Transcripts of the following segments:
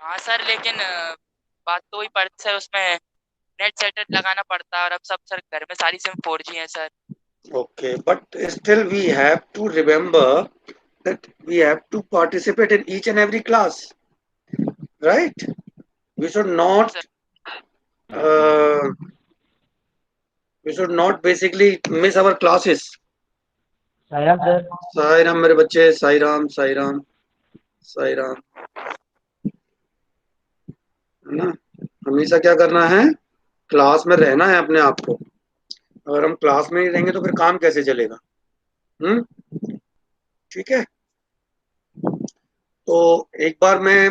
हाँ सर, लेकिन बात तो वही पड़ती है, उसमें नेट सेट लगाना पड़ता है, और अब सब सर घर में सारी सिम 4G है sir. Okay, but still we have to remember that we have to participate in each and every class, right? We should हाँ not sir. uh, we should not basically miss our classes. Sairam sir. Sai Ram मेरे बच्चे, साई राम, साई राम, साई राम, है ना। हमेशा क्या करना है, class में रहना है अपने आप को। अगर हम क्लास में नहीं रहेंगे तो फिर काम कैसे चलेगा। हम्म। ठीक है। तो एक बार मैं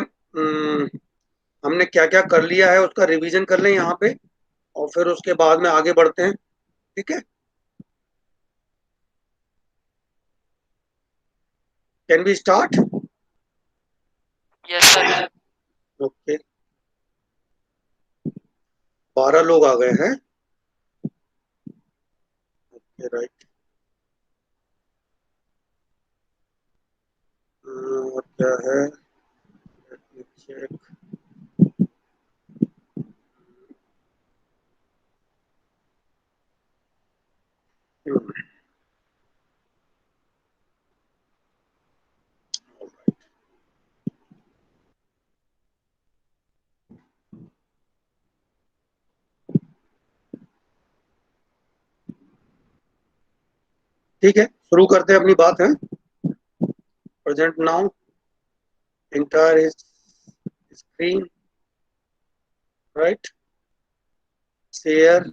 हमने क्या क्या कर लिया है उसका रिवीजन कर लें यहाँ पे, और फिर उसके बाद में आगे बढ़ते हैं। ठीक है। Can we start? Yes sir. Okay. 12 लोग आ गए हैं। Okay right. और क्या है, चेक। ठीक है, शुरू करते हैं अपनी बात है। Present now entire screen, right? Share.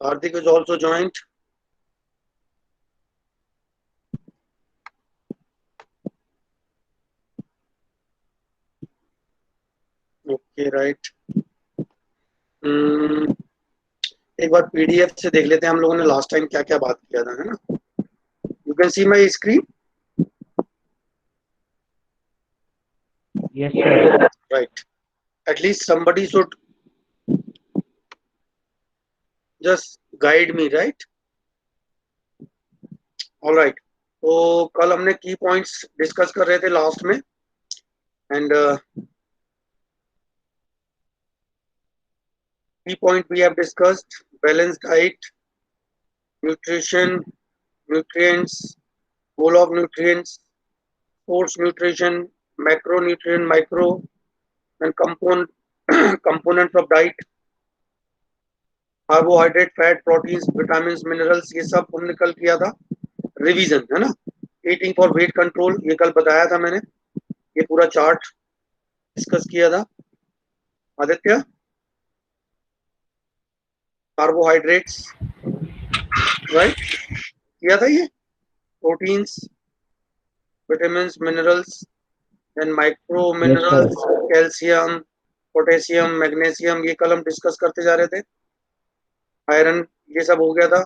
Hardik is also joined. Okay, right. Hmm, एक बार पीडीएफ से देख लेते हैं हम लोगों ने लास्ट टाइम क्या क्या बात किया था, है ना। You can see my screen, yes sir. Right. At least somebody should just guide me, right? All right. तो कल हमने की पॉइंट्स डिस्कस कर रहे थे लास्ट में, and key point we have discussed: balance diet, nutrition, nutrients, goal of nutrients, source nutrition, macronutrient, micro and component components of diet, carbohydrate, fat, proteins, vitamin, minerals, ये सब हमने कल किया था। रिवीजन है ना। ईटिंग फॉर वेट कंट्रोल, ये कल बताया था मैंने, ये पूरा चार्ट डिस्कस किया था। आदित्य, कार्बोहाइड्रेट्स, राइट, किया था ये, proteins, vitamin, minerals and micro yes sir. Minerals, calcium, potassium, magnesium, ये कल हम डिस्कस करते जा रहे थे। आयरन, ये सब हो गया था।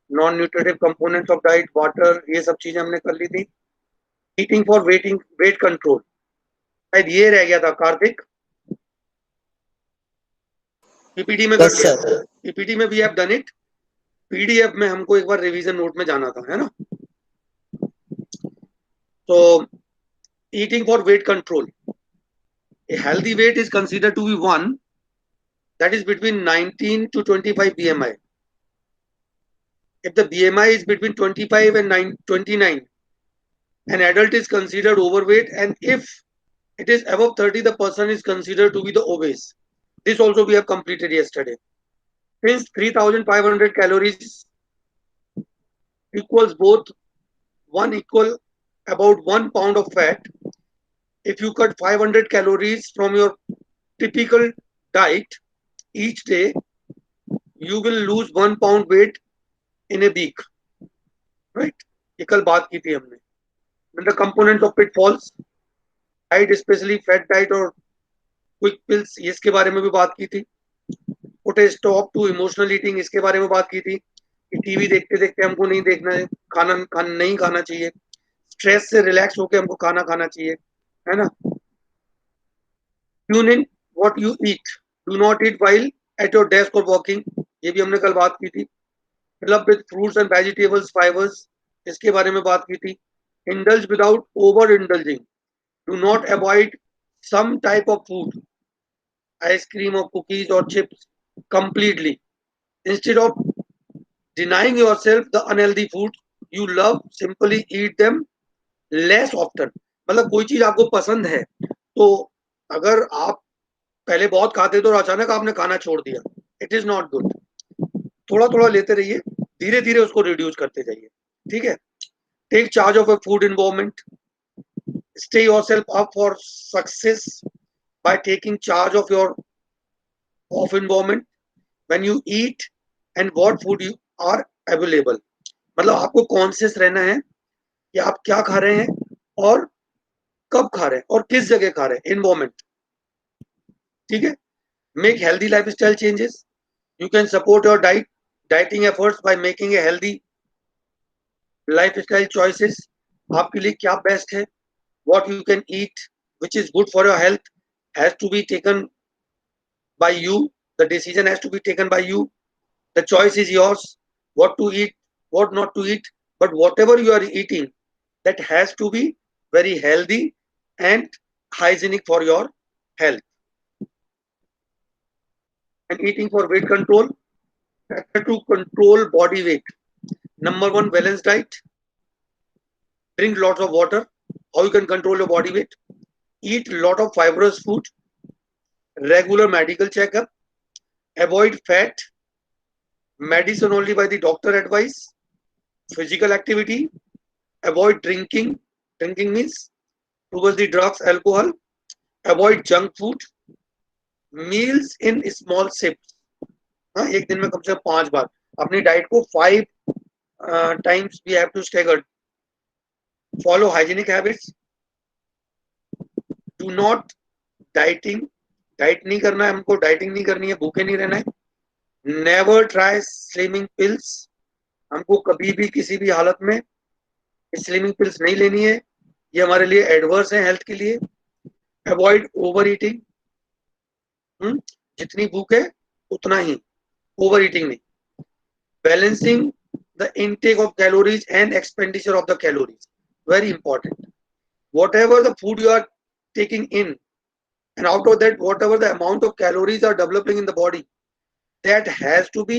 Non nutritive components of diet, water, ये सब चीजें हमने कर ली थी। ईटिंग फॉर वेट कंट्रोल, शायद ये रह गया था कार्तिक, पीपीटी में कर यस लिया। सर। पीपीटी में we have done it, PDF में हमको एक बार रिवीजन नोट में जाना था, है ना। तो eating for weight control, a healthy weight is considered to be one that is between 19 to 25 BMI. If the BMI is between 25 and 29, an adult is considered overweight, and if it is above 30, the person is considered to be the obese. This also we have completed yesterday. Since 3,500 calories equals both one equal about 1 pound of fat, if you cut 500 calories from your typical diet each day, you will lose 1 pound weight in a week, right? ये कल बात की थी हमने। Then the components of pitfalls, diet specially fat diet और quick pills, इसके बारे में भी बात की थी। Put a stop to emotional eating, इसके बारे में बात की थी कि टीवी देखते देखते हमको नहीं देखना है, नहीं खाना चाहिए, स्ट्रेस से रिलैक्स होकर हमको खाना खाना चाहिए, है ना। Tune in what you eat, do not eat while at your desk और वॉकिंग, ये भी हमने कल बात की थी। Fill up with fruits and vegetables, fibres, इसके बारे में बात की थी। Indulge without overindulging, do not avoid some type of food, ice cream or cookies or chips, completely. Instead of denying yourself the unhealthy food you love, simply eat them less often. मतलब कोई चीज आपको पसंद है तो अगर आप पहले बहुत खाते थे और अचानक आपने खाना छोड़ दिया, इट इज नॉट गुड. थोड़ा थोड़ा लेते रहिए, धीरे धीरे उसको रिड्यूस करते जाइए. ठीक है. Take charge of a food environment. Stay yourself up for success by taking charge of your of environment when you eat and what food you are available. मतलब आपको कॉन्शियस रहना है कि आप क्या खा रहे हैं और कब खा रहे हैं और किस जगह खा रहे हैं. एनवायरमेंट. ठीक है. Make healthy lifestyle changes. You can support your dieting efforts by making a healthy lifestyle choices. आपके लिए क्या बेस्ट है, what you can eat, which is good for your health, has to be taken by you. The decision has to be taken by you. The choice is yours, what to eat, what not to eat. But whatever you are eating, that has to be very healthy and hygienic for your health. And eating for weight control, factor to control body weight. Number one, balanced diet. Drink lots of water. How you can control your body weight? Eat lot of fibrous food. Regular medical checkup. Avoid fat. Medicine only by the doctor advice. Physical activity. Avoid drinking. Drinking means towards the drugs, alcohol. Avoid junk food. Meals in small sips. हाँ, एक दिन में कम से कम 5 बार. अपनी diet को 5 times we have to stagger. Follow hygienic habits. Do not dieting. Diet नहीं करना है हमको, डाइटिंग नहीं करनी है, भूखे नहीं रहना है. Never try slimming pills. हमको कभी भी किसी भी हालत में स्लिमिंग पिल्स नहीं लेनी है, ये हमारे लिए एडवर्स है हेल्थ के लिए. Avoid overeating. जितनी भूख है उतना ही, ओवर ईटिंग नहीं. Balancing the intake of calories and expenditure of the calories, very important. Whatever the food you are taking in and out of that whatever the amount of calories are developing in the body, that has to be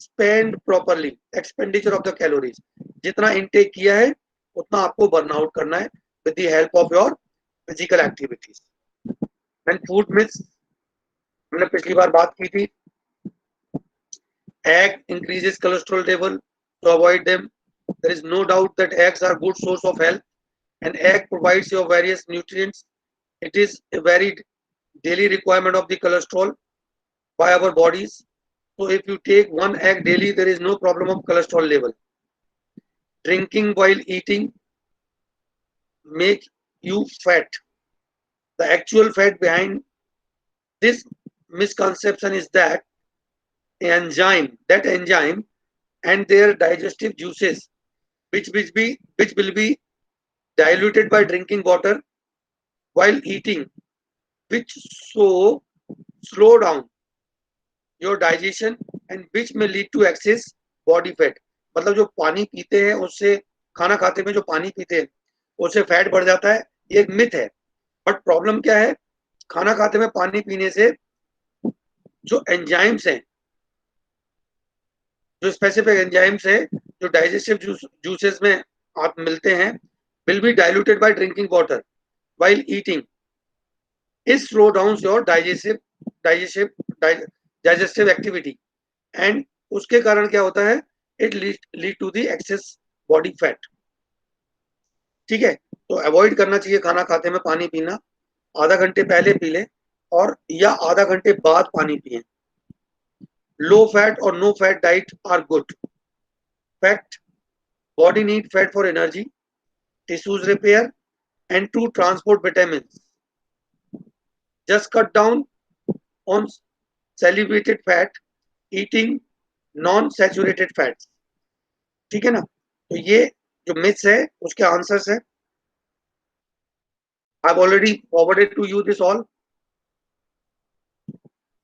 spent properly. Expenditure of the calories, जितना intake किया है उतना आपको burn out करना है with the help of your physical activities. And food myths, हमने पिछली बार बात की थी. Egg increases cholesterol level, to avoid them. There is no doubt that eggs are good source of health. An egg provides you various nutrients. It is a very daily requirement of the cholesterol by our bodies. So if you take one egg daily, there is no problem of cholesterol level. Drinking while eating make you fat. The actual fat behind this misconception is that enzyme and their digestive juices, which will be diluted by drinking water while eating, which so slow down your digestion and which may lead to excess body fat. मतलब जो पानी पीते हैं उससे, खाना खाते में जो पानी पीते हैं उससे फैट बढ़ जाता है, ये एक मिथ है. बट प्रॉब्लम क्या है, खाना खाते में पानी पीने से जो एंजाइम्स हैं, जो स्पेसिफिक एंजाइम्स है जो डाइजेस्टिव जूसेस में आप मिलते हैं, will be diluted by drinking water while eating. It slow down your digestive activity and उसके कारण क्या होता है, it lead to the excess body fat. ठीक है. तो अवॉइड करना चाहिए खाना खाते में पानी पीना. आधा घंटे पहले पी लें और या आधा घंटे बाद पानी पिए. लो फैट और no fat diet are good. Fact, body need fat for energy, tissues repair and to transport vitamins. Just cut down on saturated fat, eating non-saturated fats. ठीक है ना. तो ये जो myths है उसके आंसर्स है. I've already forwarded to you this all.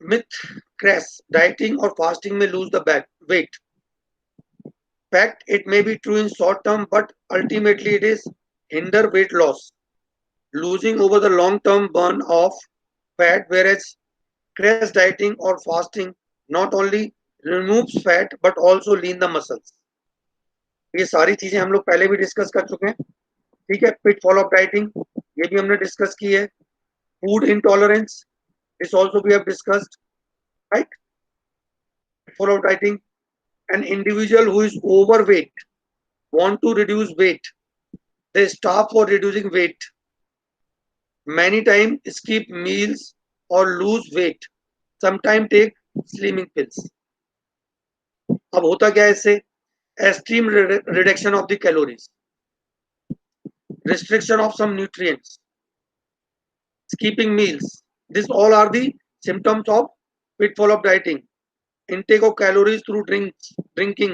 Myth crash, dieting or fasting may lose the weight. Fact, it may be true in short term, but ultimately it is hinder weight loss. losing over the long-term burn of fat, whereas crash dieting or fasting not only removes fat but also lean the muscles. ये सारी चीजें हम लोग पहले भी discuss कर चुके हैं, ठीक है. पिटफॉल ऑफ डाइटिंग ये भी हमने डिस्कस की है. Food intolerance this also we have discussed, right. Pitfall of dieting, an individual who is overweight want to reduce weight, they stop for reducing weight, many times skip meals or lose weight, sometimes take slimming pills. अब होता क्या है इससे? extreme reduction of the calories, restriction of some nutrients, skipping meals, these all are the symptoms of pitfall of dieting. Intake of calories through drinking,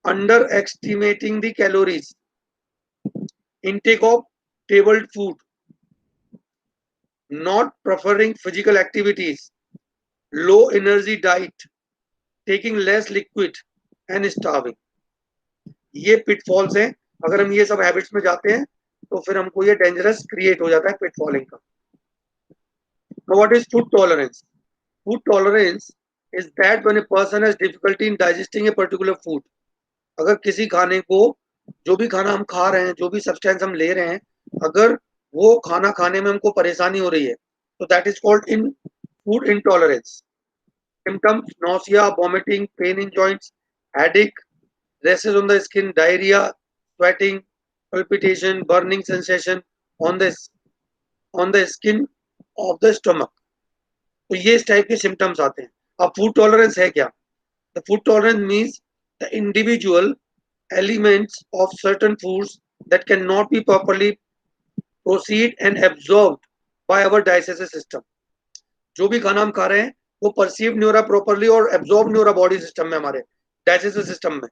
underestimating the calories, intake of tabled food, not preferring physical activities, low energy diet, taking less liquid and starving. ये pitfalls हैं. अगर हम ये सब habits में जाते हैं तो फिर हमको ये डेंजरस क्रिएट हो जाता है पिटफॉलिंग का. Now what is food tolerance? Food tolerance is that when a person has difficulty in digesting a particular food. अगर किसी खाने को, जो भी खाना हम खा रहे हैं, जो भी सब्सटेंस हम ले रहे हैं, अगर वो खाना खाने में हमको परेशानी हो रही है तो that is called in food intolerance. Symptoms: nausea, vomiting, pain in joints, headache, rashes on the skin, diarrhea, sweating, palpitation, burning sensation on the skin of the stomach. तो ये इस टाइप के सिम्टम्स आते हैं. अब फूड टॉलरेंस है क्या? The food tolerance means the individual elements of certain foods that cannot be properly proceed and absorbed by our digestive system. जो भी खाना हम खा रहे हैं वो परसीव नहीं हो रहा प्रॉपरली और एब्जॉर्ब नहीं हो रहा बॉडी सिस्टम में, हमारे डाइजेस्टिव सिस्टम में.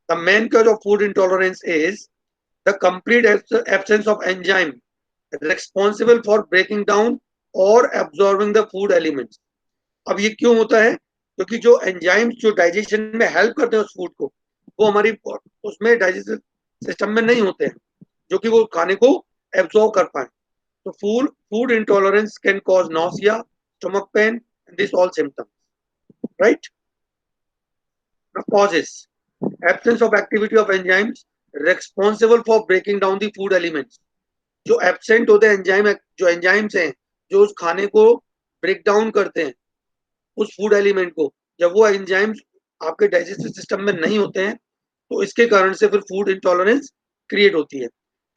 The main cause of food intolerance is the complete absence of enzyme responsible for breaking down और एब्जॉर्बिंग द फूड एलिमेंट्स. अब ये क्यों होता है? क्योंकि जो एंजाइम्स जो डाइजेशन में हेल्प करते हैं उस फूड को, वो हमारी उसमें डाइजेस्टिव सिस्टम में नहीं होते हैं, जो कि वो खाने को एब्जॉर्ब कर पाए. तो food intolerance can cause nausea, stomach pain, this all symptoms, right. Causes: absence of activity of enzymes responsible for breaking down the food elements. जो एब्सेंट होते हैं एंजाइम, जो एंजाइम्स हैं जो उस खाने को ब्रेक डाउन करते हैं, उस फूड एलिमेंट को, जब वो एंजाइम्स आपके डाइजेस्टिव सिस्टम में नहीं होते हैं तो इसके कारण से फिर फूड इंटॉलरेंस क्रिएट होती है.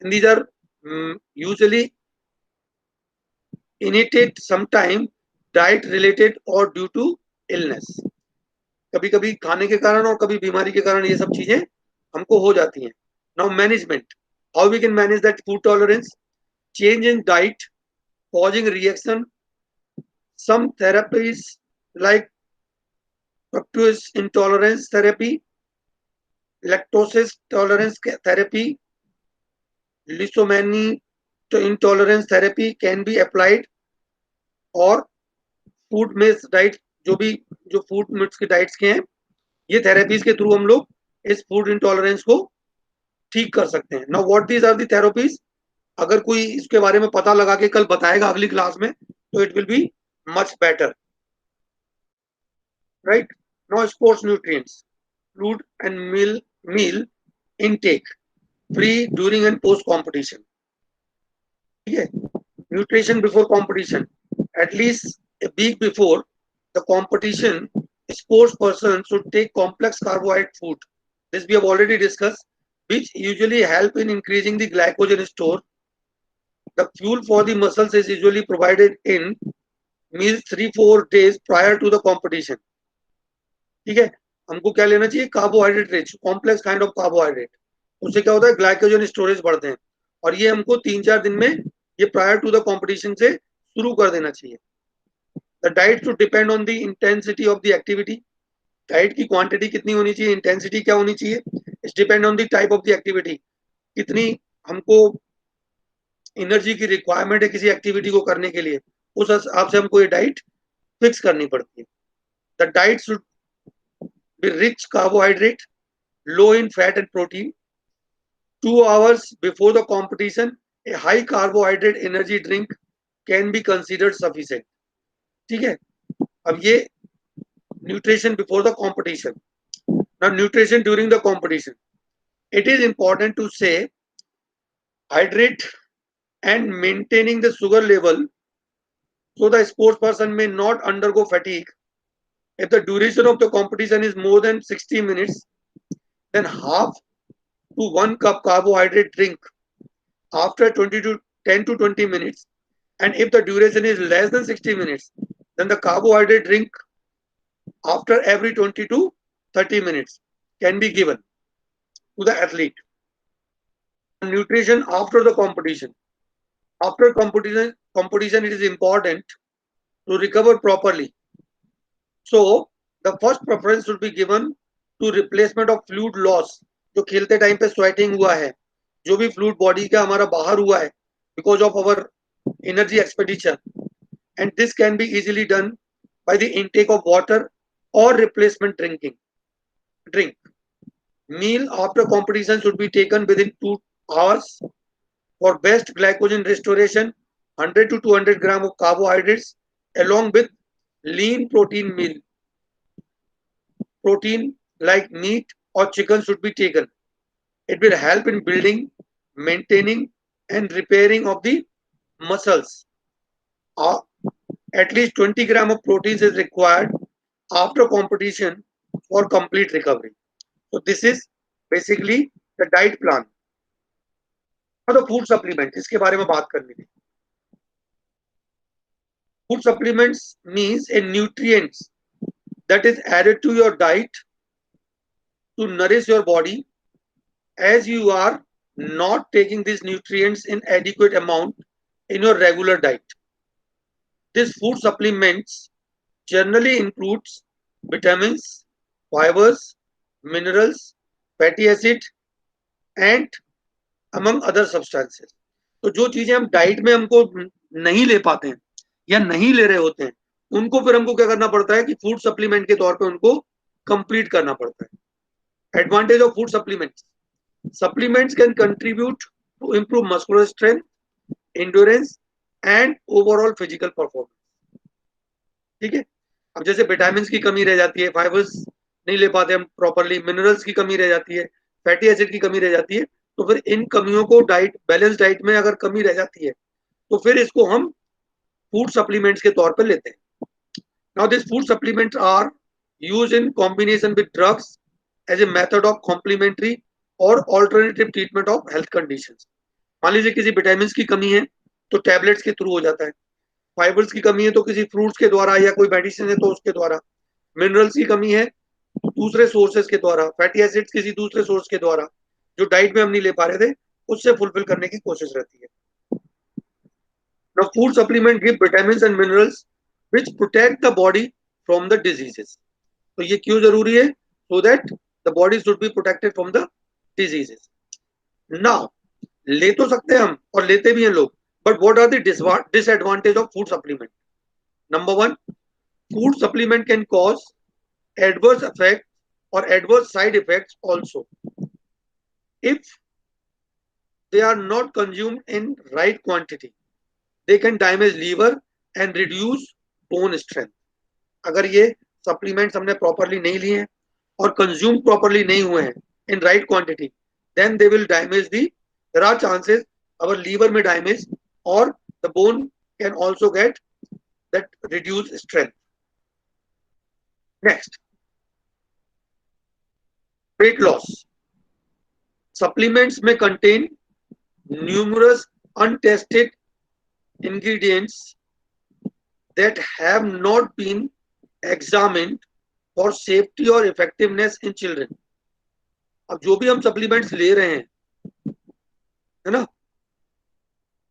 And these are usually inherited, sometime diet related और ड्यू टू इलनेस. कभी कभी खाने के कारण और कभी बीमारी के कारण ये सब चीजें हमको हो जाती हैं. Now management, how we can manage that food tolerance? Change in diet causing reaction, some therapies like fructose intolerance therapy, lactose tolerance therapy, lisomani intolerance therapy can be applied. और फूड मिट्स डाइट, जो food midst के diets के हैं, ये therapies के through हम लोग इस फूड इंटॉलरेंस को ठीक कर सकते हैं. Now what these are the therapies? अगर कोई इसके बारे में पता लगा के कल बताएगा अगली क्लास में तो it will be much better, right. Now sports nutrients, food and meal intake pre, during and post competition. ठीक है. Nutrition before competition, at least a week before the competition, sports person should take complex carbohydrate food. This we have already discussed, which usually help in increasing the glycogen store. The fuel for the muscles is usually provided in meals 3-4 days prior to the competition. ठीक है. हमको क्या लेना चाहिए? Carbohydrate rich, complex kind of carbohydrate. उससे क्या होता है? ग्लाइकोजन स्टोरेज बढ़ते हैं और ये हमको 3-4 दिन में ये प्रायर टू द कंपटीशन से शुरू कर देना चाहिए. The diet should depend on the intensity of the activity. Diet की क्वांटिटी कितनी होनी चाहिए, इंटेंसिटी क्या होनी चाहिए, it's depend on the type of the activity. कितनी हमको एनर्जी की रिक्वायरमेंट है किसी एक्टिविटी को करने के लिए, उस हिसाब से हमको ये डाइट फिक्स करनी पड़ती है. The diet should be rich carbohydrate, low in fat and protein. 2 hours before the competition, A high carbohydrate energy drink can be considered sufficient. ठीक है, अब ये nutrition before the competition. Now nutrition during the competition. It is important to say hydrate and maintaining the sugar level so the sports person may not undergo fatigue. If the duration of the competition is more than 60 minutes, then half to 1 cup carbohydrate drink after 10 to 20 minutes. And if the duration is less than 60 minutes, then the carbohydrate drink after every 20 to 30 minutes can be given to the athlete. Nutrition after the competition. After competition, it is important to recover properly. So the first preference should be given to replacement of fluid loss. जो खेलते time पे sweating हुआ है, जो भी fluid body का हमारा बाहर हुआ है because of our energy expenditure, and this can be easily done by the intake of water or replacement drink. Meal after competition should be taken within 2 hours for best glycogen restoration. 100 to 200 gram of carbohydrates along with lean protein meal. Protein like meat or chicken should be taken. It will help in building, maintaining and repairing of the muscles. At least 20 gram of proteins is required after competition for complete recovery. So this is basically the diet plan. The food supplement, इसके बारे में बात करनी थी. Food supplements means a nutrients that is added to your diet to nourish your body as you are not taking these nutrients in adequate amount in your regular diet. These food supplements generally includes vitamins, fibers, minerals, fatty acid and among other substances. तो जो चीजें हम diet में हमको नहीं ले पाते हैं या नहीं ले रहे होते हैं, उनको फिर हमको क्या करना पड़ता है कि फूड सप्लीमेंट के तौर पे उनको कंप्लीट करना पड़ता है. Advantage of food supplements. Supplements can contribute to improve muscular strength, endurance and overall physical performance. ठीक है, अब जैसे विटामिन की कमी रह जाती है, फाइबर्स नहीं ले पाते हम प्रॉपरली, मिनरल्स की कमी रह जाती है, फैटी एसिड की कमी रह जाती है, तो फिर इन कमियों को डाइट बैलेंस डाइट में अगर कमी रह जाती है तो फिर इसको हम फूड सप्लीमेंट्स के तौर पर लेते हैं. Now this food supplements are used in combination with drugs as a method of complementary और alternative treatment of health conditions. मान लीजिए किसी विटामिन की कमी है तो टैबलेट्स के थ्रू हो जाता है, फाइबर्स की कमी है तो किसी फ्रूट्स के द्वारा या कोई मेडिसिन है तो उसके द्वारा, मिनरल्स की कमी है दूसरे सोर्सेज के द्वारा, फैटी एसिड्स किसी दूसरे सोर्स के द्वारा जो डाइट में हम नहीं ले पा रहे थे उससे फुलफिल करने की कोशिश रहती है. Now food supplement give vitamins and minerals which protect the body from the diseases. तो ये क्यों जरूरी है? So that the body should be protected from the diseases. Now ले तो सकते हैं हम और लेते भी हैं लोग, but what are the disadvantage of food supplement? Number one, food supplement can cause adverse effect or adverse side effects also if they are not consumed in right quantity. They can damage liver and reduce bone strength. अगर ये supplements हमने properly नहीं लिए हैं और consume properly नहीं हुए हैं in right quantity, then they will damage there are chances our liver may damage or the bone can also get that reduced strength. Next, weight loss. Supplements may contain numerous untested ingredients that have not been examined for safety or effectiveness in children. अब जो भी हम supplements ले रहे हैं, है ना,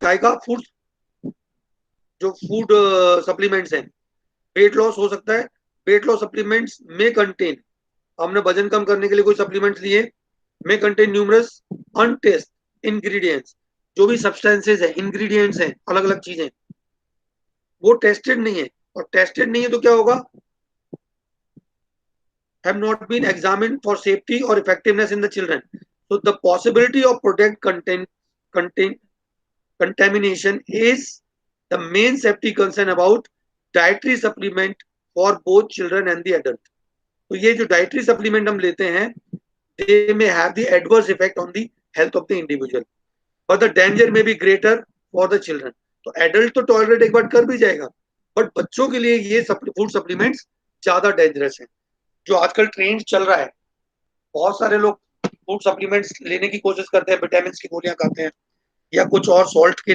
चाहे का फूड, जो फूड सप्लीमेंट्स हैं, वेट लॉस हो सकता है, वेट लॉस सप्लीमेंट्स में कंटेन, हमने वजन कम करने के लिए कोई सप्लीमेंट्स लिए, में कंटेन न्यूमरस अनटेस्ट इंग्रेडिएंट्स, जो भी सब्सटेंसेस है, इंग्रेडिएंट्स हैं, अलग अलग चीजें, वो टेस्टेड नहीं है, और टेस्टेड नहीं है तो क्या होगा? have not been examined for safety or effectiveness in the children. So the possibility of product contain contamination is the main safety concern about dietary supplement for both children and the adult. तो ये जो dietary supplement हम लेते हैं, they may have the adverse effect on the health of the individual, but the danger may be greater for the children. तो adult तो tolerate एक बार कर भी जाएगा, but बच्चों के लिए ये food supplements ज्यादा dangerous हैं. जो आजकल ट्रेंड चल रहा है, बहुत सारे लोग फूड सप्लीमेंट्स लेने की कोशिश करते हैं, विटामिन की गोलियां खाते हैं या कुछ और सॉल्ट के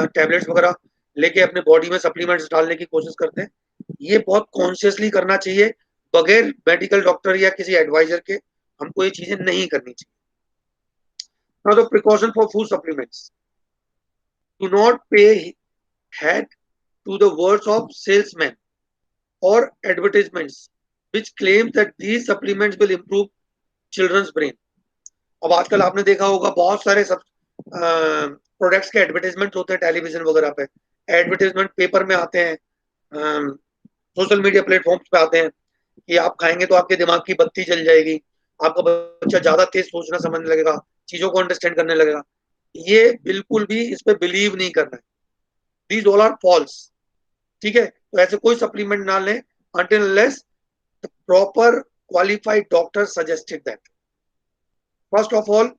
टैबलेट्स वगैरह लेके अपने बॉडी में सप्लीमेंट्स डालने की कोशिश करते हैं. ये बहुत कॉन्शियसली करना चाहिए, बगैर मेडिकल डॉक्टर या किसी एडवाइजर के हमको ये चीजें नहीं करनी चाहिए. Now the precaution for food supplements: do not pay heed to the words of salesmen or advertisements which claim that these supplements will improve children's brain. अब आजकल आपने देखा होगा बहुत सारे सब प्रोडक्ट्स के एडवर्टाइजमेंट होते हैं टेलीविजन वगैरह पे, एडवर्टाइजमेंट पेपर में आते हैं, सोशल मीडिया प्लेटफॉर्म्स पे आते हैं कि आप खाएंगे तो आपके दिमाग की बत्ती जल जाएगी, आपका बच्चा ज्यादा तेज सोचना समझने लगेगा, चीजों को अंडरस्टैंड करने लगेगा. ये बिल्कुल भी इस पे बिलीव नहीं करना है. These all are false. ठीक है, तो ऐसे कोई सप्लीमेंट ना लें until unless the proper qualified doctor suggested that. First of all,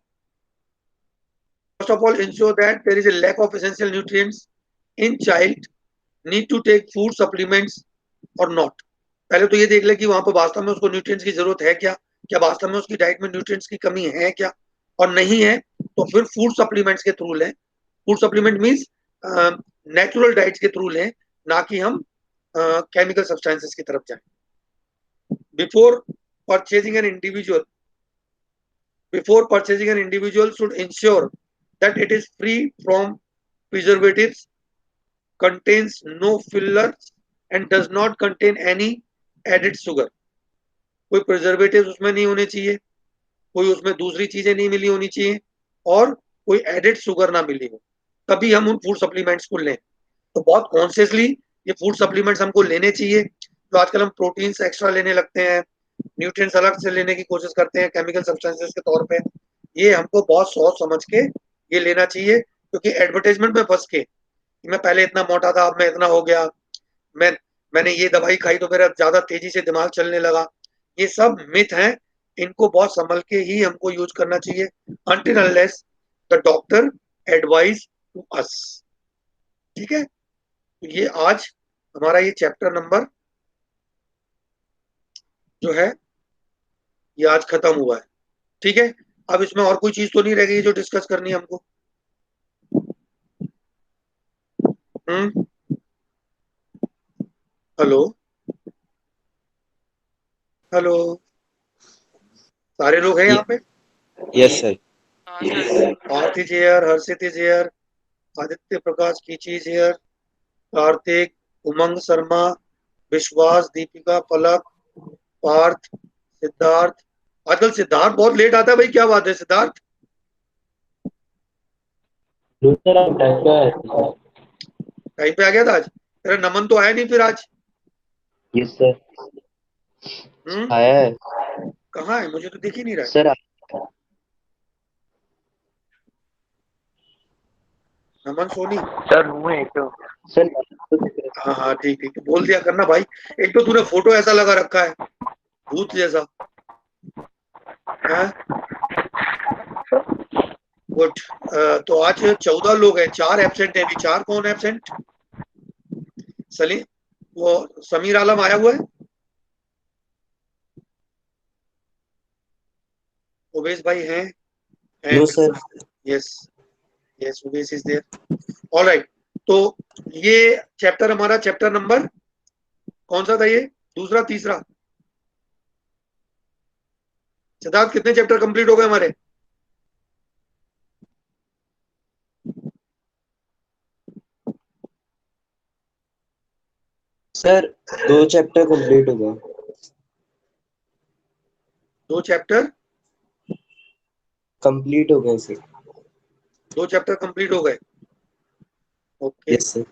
ensure that there is a lack of essential nutrients in child need to take food supplements or not. पहले तो ये देख ले कि वहां पर वास्तव में उसको न्यूट्रिएंट्स की जरूरत है क्या, क्या वास्तव में उसकी डाइट में न्यूट्रिएंट्स की कमी है क्या, और नहीं है तो फिर फूड सप्लीमेंट्स के थ्रू लें. Food supplement means natural diets के थ्रू लें, ना कि हम केमिकल सब्सटेंसेस की तरफ जाएं. Before purchasing an individual, should ensure that it is free from preservatives, contains no fillers, and does not contain any added sugar. कोई प्रिजर्वेटिव उसमें नहीं होने चाहिए, कोई उसमें दूसरी चीजें नहीं मिली होनी चाहिए, और कोई एडेड शुगर ना मिली हो, तभी हम उन फूड सप्लीमेंट्स को लें. तो बहुत कॉन्शियसली ये फूड सप्लीमेंट्स हमको लेने चाहिए. तो आजकल हम प्रोटीन्स एक्स्ट्रा लेने लगते हैं, न्यूट्रिएंट्स अलग से लेने की कोशिश करते हैं केमिकल सब्सटेंसेस के तौर पे. ये हमको बहुत सोच समझ के ये लेना चाहिए, क्योंकि एडवर्टाइजमेंट में फंस के मैं पहले इतना मोटा था, अब मैं इतना हो गया, मैंने ये दवाई खाई तो मेरा ज्यादा तेजी से दिमाग चलने लगा, ये सब मिथ हैं. इनको बहुत संभल के ही हमको यूज करना चाहिए until unless the doctor advise to us. ठीक है, तो ये आज हमारा ये चैप्टर नंबर जो है ये आज खत्म हुआ है. ठीक है, अब इसमें और कोई चीज तो नहीं रह गई जो डिस्कस करनी है हमको. हेलो हेलो, सारे लोग हैं यहाँ पे? Yes sir. हाँ sir. Aarti ji here, Harshit is here, Aditya Prakash कीची इज हियर, कार्तिक, उमंग शर्मा, विश्वास, दीपिका, पलक, पार्थ, सिद्धार्थ. आजकल सिद्धार्थ बहुत लेट आता है भाई, क्या बात है सिद्धार्थ? टाइम पे आ गया था आज? तेरा नमन तो आया नहीं फिर आज? Yes sir. आया है कहाँ है, मुझे तो दिख ही नहीं रहा है. सर. नमन सोनी सर हूँ एक तो. सर हाँ हाँ ठीक ठीक, बोल दिया करना भाई. एक तो तूने फोटो ऐसा लगा रखा है भूत जैसा है. गुड. तो आज 14 लोग हैं, 4 एब्सेंट है. अभी 4 कौन एब्सेंट? सलीम, वो समीर आलम आया हुआ है, उवेश भाई हैं? No sir. Yes yes, Uvesh is there. Alright, तो ये चैप्टर हमारा चैप्टर नंबर कौन सा था ये? दूसरा, तीसरा? सिद्धार्थ कितने चैप्टर कंप्लीट हो गए हमारे? सर 2 चैप्टर कंप्लीट हो गए. 2 चैप्टर कंप्लीट हो गए सर. 2 चैप्टर कंप्लीट हो गए. ओके. Yes sir.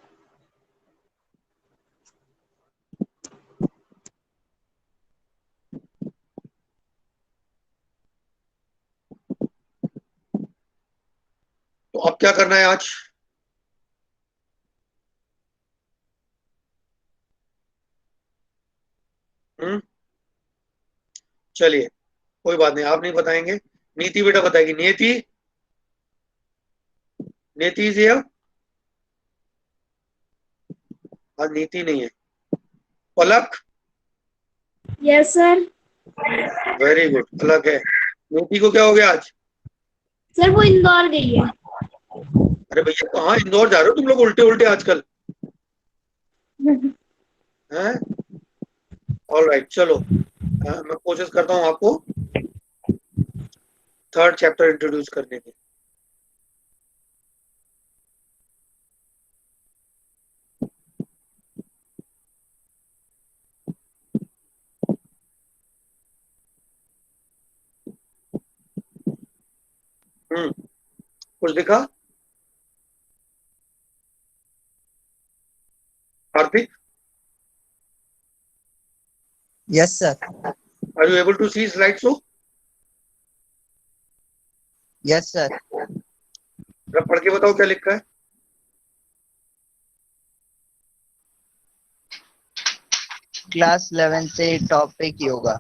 तो अब क्या क्या करना है आज? चलिए, कोई बात नहीं, आप नहीं बताएंगे, नीति बेटा बताएगी। नीति, नीति इज हियर। आज नीति नहीं है। पलक, यस सर। वेरी गुड, पलक है। नीति को क्या हो गया आज? सर वो इंदौर गई है। अरे भैया, कहाँ इंदौर जा रहे हो तुम लोग उल्टे उल्टे आजकल? हैं? ऑल राइट, चलो, मैं कोशिश करता हूँ आपको थर्ड चैप्टर इंट्रोड्यूस करने की। कुछ दिखा? Hardik, Yes, sir. are you able to see slideshow? Yes, sir. जरा पढ़ के बताओ क्या लिखा है। Class 11 से topic yoga.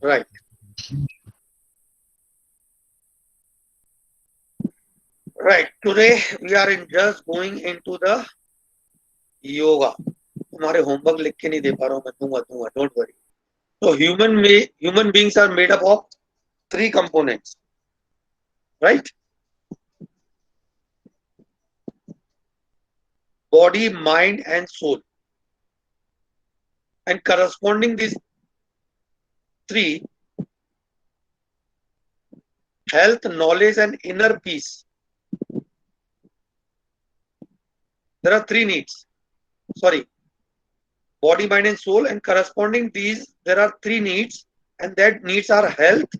Right. Right. Today we are in just going into the yoga. तुम्हारे होमवर्क लिख के नहीं दे पा रहा हूँ मैं, दूंगा, don't worry. So human beings are made up of 3 components, right? Body, mind, and soul. And corresponding these 3, health, knowledge, and inner peace. There are 3 needs. Sorry. Body, mind, and soul, and corresponding these, there are 3 needs, and that needs are health,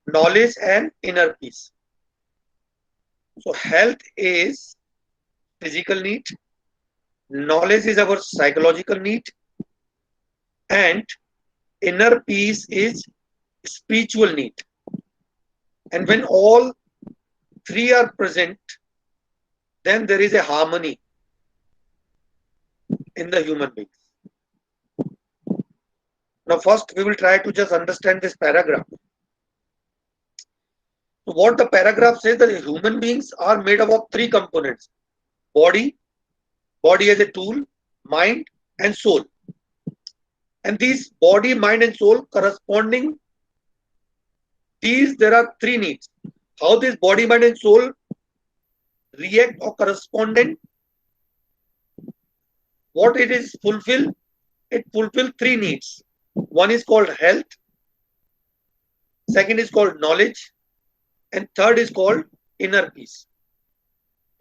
knowledge, and inner peace. So health is physical need, knowledge is our psychological need, and inner peace is spiritual need. And when all 3 are present, then there is a harmony in the human beings. Now first we will try to just understand this paragraph. So what the paragraph says, that human beings are made up of 3 components: body as a tool, mind, and soul. And these body, mind, and soul corresponding, there are 3 needs. How this body, mind, and soul react or correspondent, what it is fulfill? It fulfill 3 needs. One is called health, second is called knowledge, and third is called inner peace.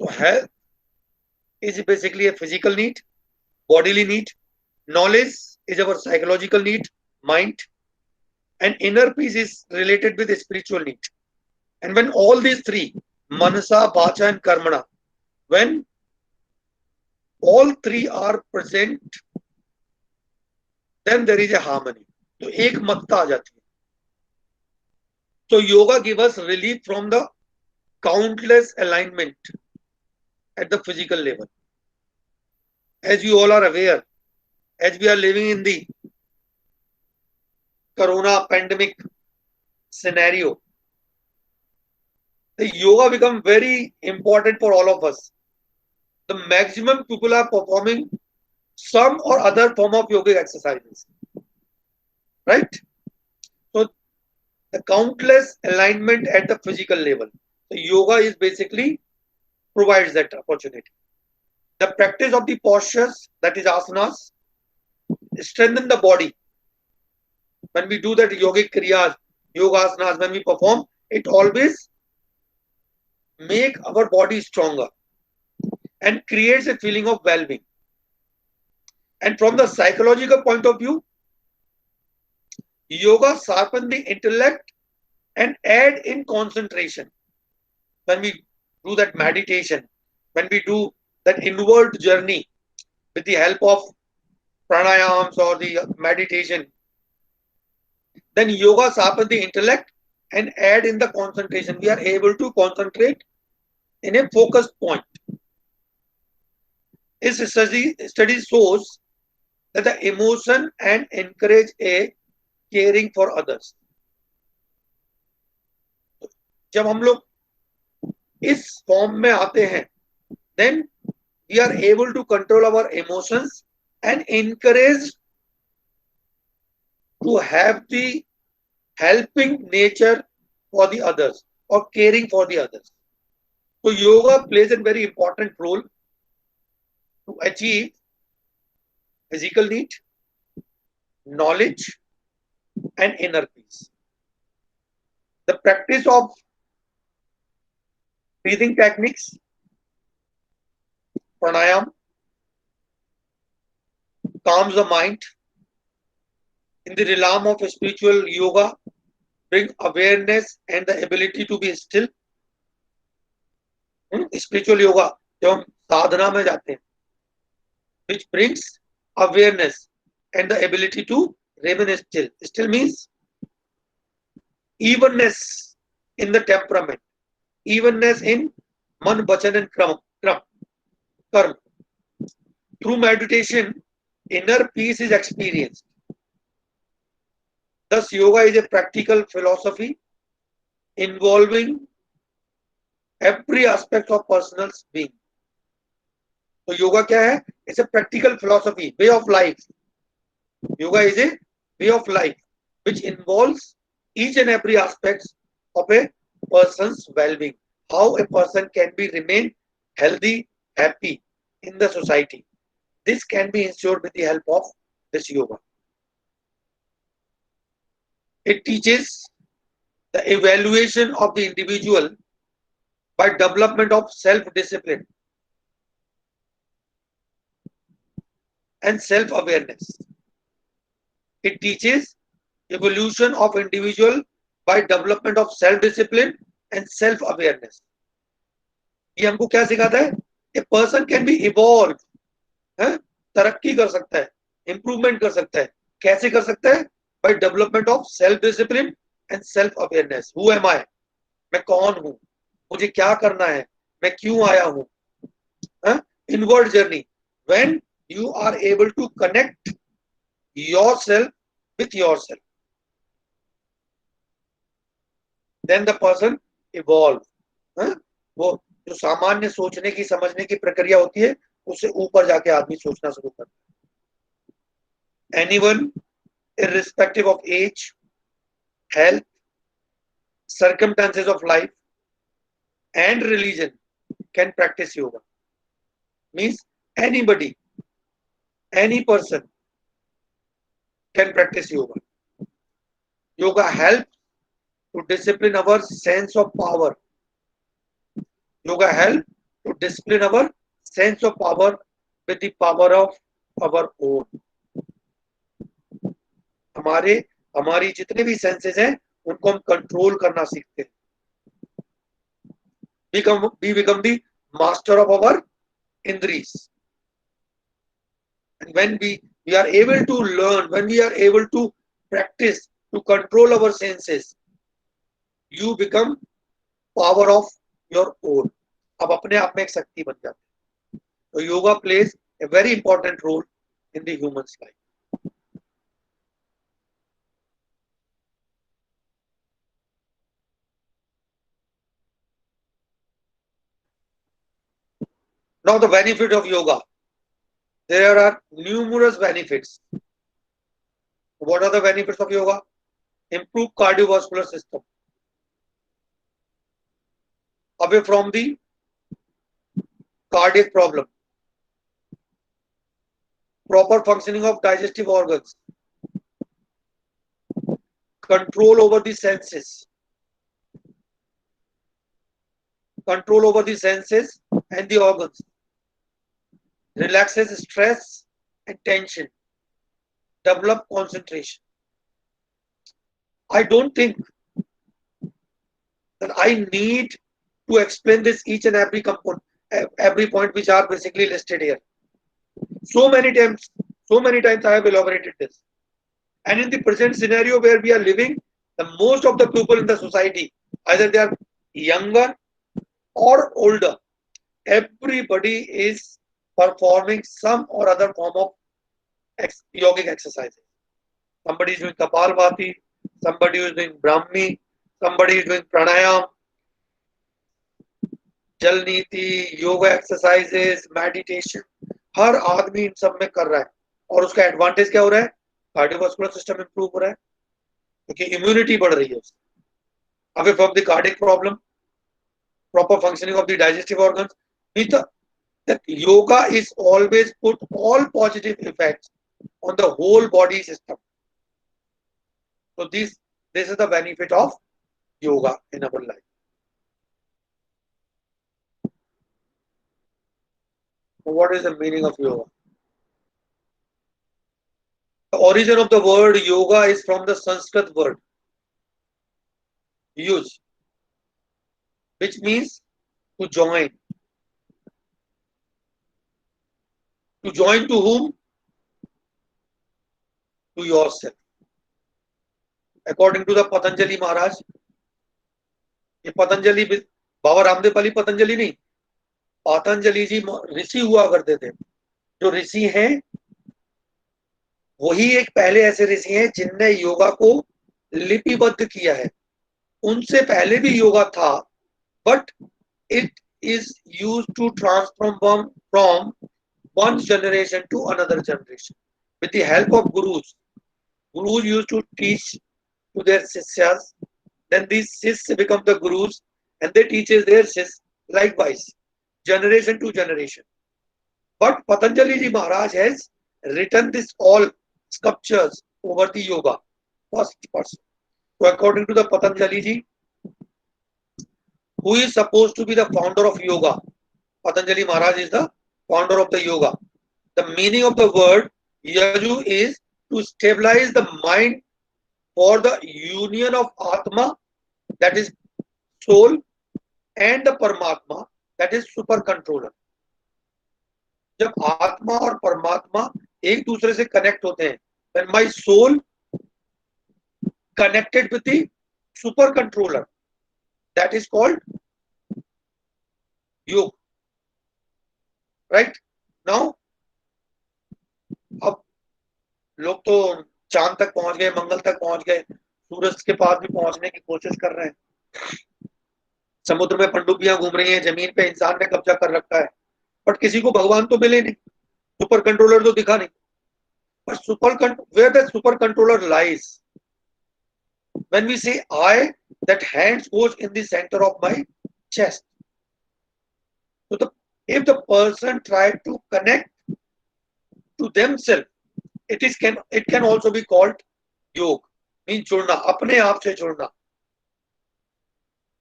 So health is basically a physical need, bodily need. Knowledge is our psychological need, mind, and inner peace is related with a spiritual need. And when all these 3, manasa, vacha, and karmana, when all 3 are present, then there is a harmony. तो एक मत्ता आ जाती है. So yoga gives us relief from the countless alignment at the physical level. As you all are aware, as we are living in the corona pandemic scenario, the yoga become very important for all of us. The maximum people are performing some or other form of yogic exercises, right? So the countless alignment at the physical level. So yoga is basically provides that opportunity. The practice of the postures, that is asanas, strengthen the body. When we do that yogic kriyas, yoga asanas, when we perform, it always make our body stronger and creates a feeling of well-being. And from the psychological point of view, yoga sharpen the intellect and add in concentration. When we do that meditation, when we do that inward journey with the help of pranayams or the meditation, then yoga sharpen the intellect and add in the concentration. We are able to concentrate in a focused point. This study shows that the emotion and encourage a caring for others. जब हम लोग इस form में आते हैं, then we are able to control our emotions and encourage to have the helping nature for the others or caring for the others. So yoga plays a very important role to achieve physical need, knowledge, and inner peace. The practice of breathing techniques, pranayam, calms the mind. In the realm of spiritual yoga, bring awareness and the ability to be still. Spiritual yoga, जब हम साधना में जाते हैं, which brings awareness and the ability to remain still. Still means evenness in the temperament, evenness in man, vachan and karma. Through meditation, inner peace is experienced. Thus, yoga is a practical philosophy involving every aspect of personal being. So, yoga क्या है? It's a practical philosophy, way of life. Yoga is a way of life which involves each and every aspect of a person's well-being. How a person can be remain healthy, happy in the society. This can be ensured with the help of this yoga. It teaches the evaluation of the individual by development of self-discipline and self-awareness. It teaches evolution of individual by development of self-discipline and self-awareness. ये हमको क्या सिखाता है? A person can be evolved, तरक्की कर सकता है, improvement कर सकता है. कैसे कर सकता है? By development of self-discipline and self-awareness. Who am I? मैं कौन हूँ? मुझे क्या करना है? मैं क्यों आया हूँ? Inward journey. When you are able to connect yourself with yourself, then the person evolve. वो जो सामान्य सोचने की समझने की प्रक्रिया होती है, उससे ऊपर जाके आदमी सोचना शुरू करता है. Anyone, irrespective of age, health, circumstances of life, and religion, can practice yoga. Means anybody, any person can practice yoga. Yoga helps to discipline our sense of power. Yoga helps to discipline our sense of power with the power of our own. हमारी जितने भी senses हैं उनको हम control करना सीखते हैं. We become the master of our indris. And when we are able to learn, when we are able to practice to control our senses, you become power of your own. अब अपने आप में एक शक्ति बन जाते हैं. So yoga plays a very important role in the human's life. Now the benefit of yoga. There are numerous benefits. What are the benefits of yoga? Improve cardiovascular system. Away from the cardiac problem. Proper functioning of digestive organs. Control over the senses. Control over the senses and the organs. Relaxes stress and tension. Develop concentration. I don't think that I need to explain this each and every component, every point which are basically listed here. So many times I have elaborated this. And in the present scenario where we are living, the most of the people in the society, either they are younger or older, everybody is performing some or other form of yogic exercises. Somebody is doing Kapalbhati, somebody is doing Brahmi, somebody is doing pranayam, जल नीति, yoga exercises, meditation, हर आदमी इन सब में कर रहा है और उसका एडवांटेज क्या हो रहा है? कार्डियोवास्कुलर सिस्टम इंप्रूव हो रहा है क्योंकि इम्यूनिटी बढ़ रही है उससे, away from the cardiac problem, proper functioning of the digestive organs. That yoga is always put all positive effects on the whole body system. So this is the benefit of yoga in our life. So what is the meaning of yoga? The origin of the word yoga is from the Sanskrit word yuj, which means to join. To join to whom? To yourself. According to the Patanjali Maharaj, ये पतंजलि बाबा रामदेव वाली पतंजलि नहीं, पतंजलि जी ऋषि हुआ करते थे. जो ऋषि हैं वही एक पहले ऐसे ऋषि हैं जिनने योगा को लिपिबद्ध किया है. उनसे पहले भी योगा था, but it is used to transform from one generation to another generation with the help of gurus. Gurus used to teach to their sishyas, then these sishyas become the gurus and they teach their sishyas likewise, generation to generation. But Patanjali ji Maharaj has written this all sculptures over the yoga, first person. So according to the Patanjali ji, who is supposed to be the founder of yoga? Patanjali Maharaj is the founder of the yoga. The meaning of the word yaju is to stabilize the mind for the union of Atma, that is soul, and the Paramatma, that is super controller. जब आत्मा और परमात्मा एक दूसरे से connect होते हैं, when my soul connected with the super controller, that is called yoga. Right now, अब लोग तो चांद तक पहुंच गए, मंगल तक पहुंच गए, सूरज के पास भी पहुंचने की कोशिश कर रहे हैं, समुद्र में पनडुब्बियां घूम रही हैं, जमीन पे इंसान ने कब्जा कर रखा है, बट किसी को भगवान तो मिले नहीं, सुपर कंट्रोलर तो दिखा नहीं. But where the super controller lies, when we say I, that hands goes in the center of my chest. So if the person tried to connect to themselves, it can also be called योग, mean जुड़ना, अपने आप से जुड़ना,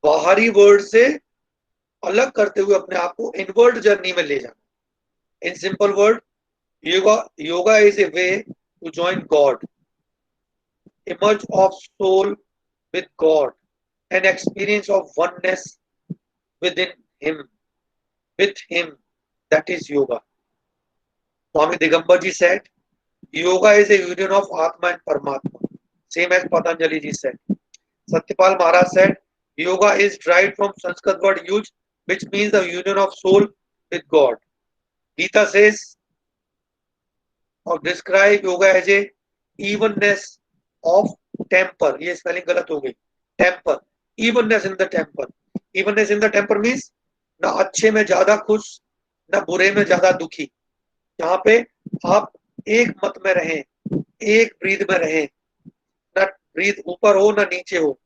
बाहरी word से अलग करते हुए अपने आप को इनवर्ड जर्नी में ले जाना. In simple word, yoga is a way to join God, emerge of soul with God, an experience of oneness within him, with him, that is yoga. Swami Digambar ji said, yoga is a union of Atma and Paramatma, same as Patanjali ji said. Satyapal Maharaj said, yoga is derived from Sanskrit word yuj, which means the union of soul with God. Gita says, or describe yoga as a evenness of temper. ये spelling गलत हो गई. Temper, evenness in the temper. Evenness in the temper means ना अच्छे में ज्यादा खुश, ना बुरे में ज्यादा दुखी. यहाँ पे आप एक मत में रहें, एक ब्रीद में रहें, ना ब्रीद ऊपर हो ना नीचे हो.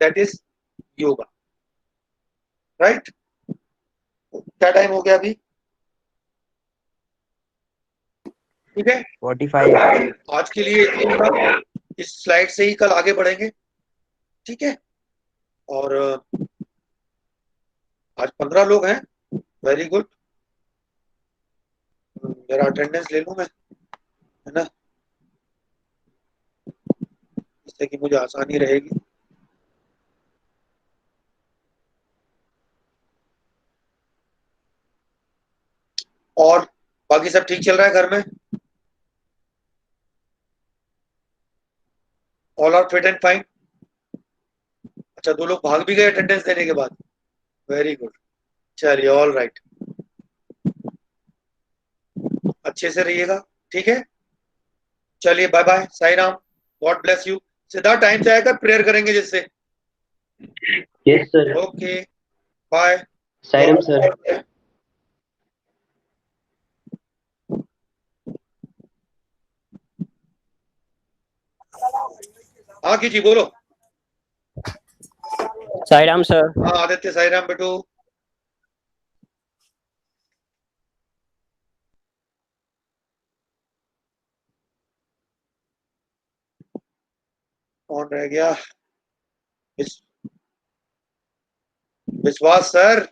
That is yoga. Right? क्या टाइम हो गया अभी? ठीक है, 45. आज के लिए इतना था. इस स्लाइड से ही कल आगे बढ़ेंगे. ठीक है, और आज 15 लोग हैं. Very good. मेरा अटेंडेंस ले लूं मैं, है ना, जिससे कि मुझे आसानी रहेगी. और बाकी सब ठीक चल रहा है घर में? All are fit and fine. अच्छा, 2 लोग भाग भी गए अटेंडेंस देने के बाद. Very good. चलिए, ऑल राइट, अच्छे से रहिएगा, ठीक है। चलिए, bye bye, Sai Ram, God bless you. सीधा टाइम से आएगा, प्रेयर करेंगे जिससे। Yes sir. Okay, bye. Sairam sir. हाँ कीजिए, बोलो। साईराम सर। हाँ आदित्य, साई राम बेटू। कौन रह गया? विश्वास सर।